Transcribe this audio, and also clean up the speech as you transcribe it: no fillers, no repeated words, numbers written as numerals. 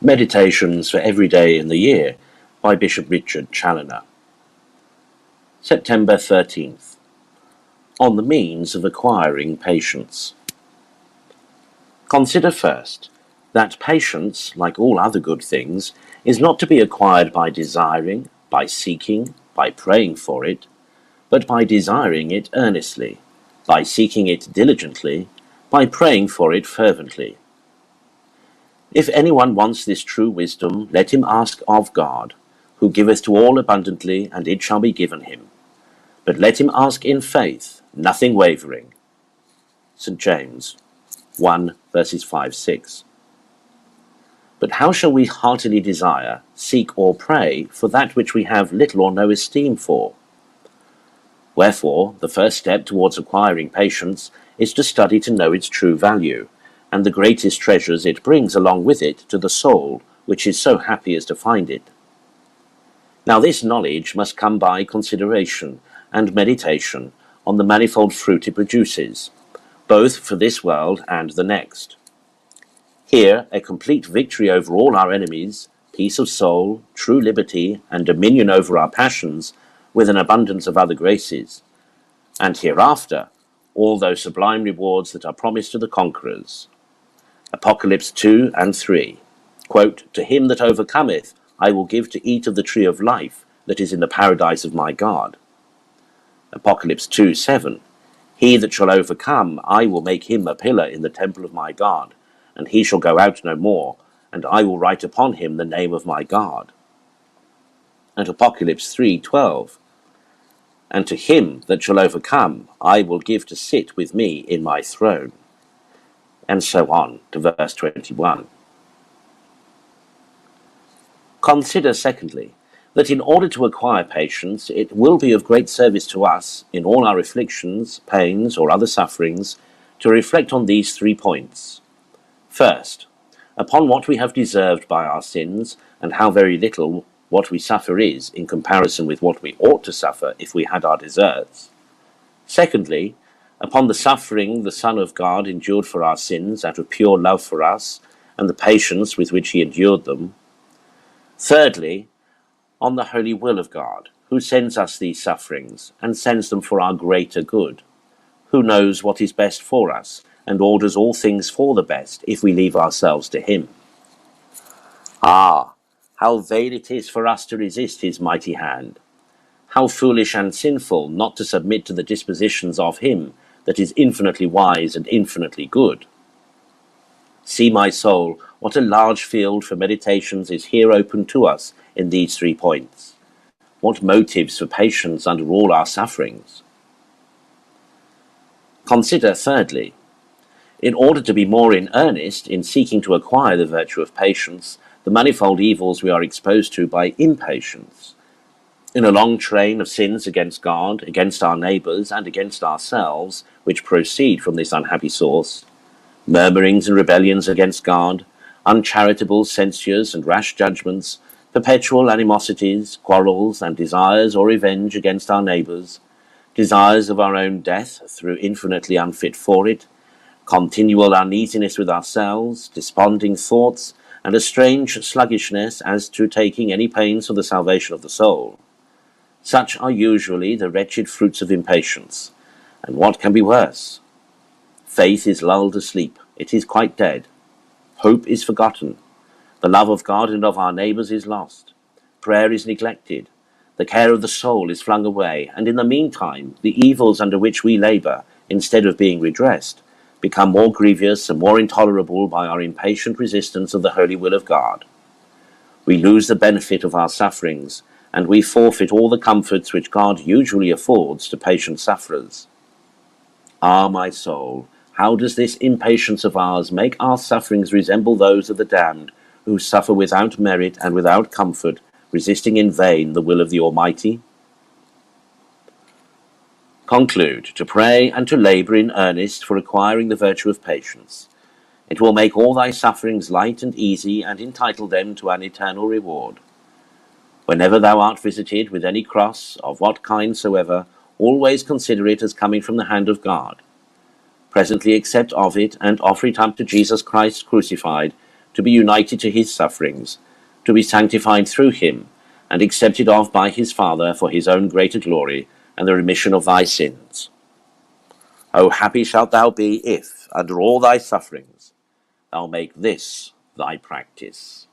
Meditations for Every Day in the Year by Bishop Richard Challoner. September 13th. On the means of acquiring patience. Consider first that patience, like all other good things, is not to be acquired by desiring, by seeking, by praying for it, but by desiring it earnestly, by seeking it diligently, by praying for it fervently. If anyone wants this true wisdom, let him ask of God, who giveth to all abundantly, and it shall be given him. But let him ask in faith, nothing wavering. St. James 1 verses 5-6. But how shall we heartily desire, seek or pray for that which we have little or no esteem for? Wherefore, the first step towards acquiring patience is to study to know its true value, and the greatest treasures it brings along with it to the soul, which is so happy as to find it. Now this knowledge must come by consideration and meditation on the manifold fruit it produces, both for this world and the next. Here a complete victory over all our enemies, peace of soul, true liberty, and dominion over our passions, with an abundance of other graces, and hereafter all those sublime rewards that are promised to the conquerors. Apocalypse 2 and 3. Quote, "To him that overcometh, I will give to eat of the tree of life that is in the paradise of my God." Apocalypse 2:7. "He that shall overcome, I will make him a pillar in the temple of my God, and he shall go out no more, and I will write upon him the name of my God." And Apocalypse 3:12. "And to him that shall overcome, I will give to sit with me in my throne." And so on to verse 21. Consider, secondly, that in order to acquire patience, it will be of great service to us, in all our afflictions, pains, or other sufferings, to reflect on these 3 points. First, upon what we have deserved by our sins, and how very little what we suffer is in comparison with what we ought to suffer if we had our deserts. Secondly, upon the suffering the Son of God endured for our sins out of pure love for us, and the patience with which he endured them. Thirdly, on the holy will of God, who sends us these sufferings, and sends them for our greater good, who knows what is best for us, and orders all things for the best if we leave ourselves to him. Ah, how vain it is for us to resist his mighty hand! How foolish and sinful not to submit to the dispositions of him that is infinitely wise and infinitely good. See, my soul, what a large field for meditations is here open to us in these 3 points. What motives for patience under all our sufferings? Consider, thirdly, in order to be more in earnest in seeking to acquire the virtue of patience, the manifold evils we are exposed to by impatience. In a long train of sins against God, against our neighbours, and against ourselves, which proceed from this unhappy source, murmurings and rebellions against God, uncharitable censures and rash judgments, perpetual animosities, quarrels, and desires or revenge against our neighbours, desires of our own death through infinitely unfit for it, continual uneasiness with ourselves, desponding thoughts, and a strange sluggishness as to taking any pains for the salvation of the soul. Such are usually the wretched fruits of impatience. And what can be worse? Faith is lulled asleep. It is quite dead. Hope is forgotten. The love of God and of our neighbours is lost. Prayer is neglected. The care of the soul is flung away. And in the meantime, the evils under which we labour, instead of being redressed, become more grievous and more intolerable by our impatient resistance of the holy will of God. We lose the benefit of our sufferings, and we forfeit all the comforts which God usually affords to patient sufferers. Ah, my soul, how does this impatience of ours make our sufferings resemble those of the damned, who suffer without merit and without comfort, resisting in vain the will of the Almighty? Conclude to pray and to labour in earnest for acquiring the virtue of patience. It will make all thy sufferings light and easy, and entitle them to an eternal reward. Whenever thou art visited with any cross, of what kind soever, always consider it as coming from the hand of God. Presently accept of it, and offer it up to Jesus Christ crucified, to be united to his sufferings, to be sanctified through him, and accepted of by his Father for his own greater glory and the remission of thy sins. O happy shalt thou be if, under all thy sufferings, thou make this thy practice.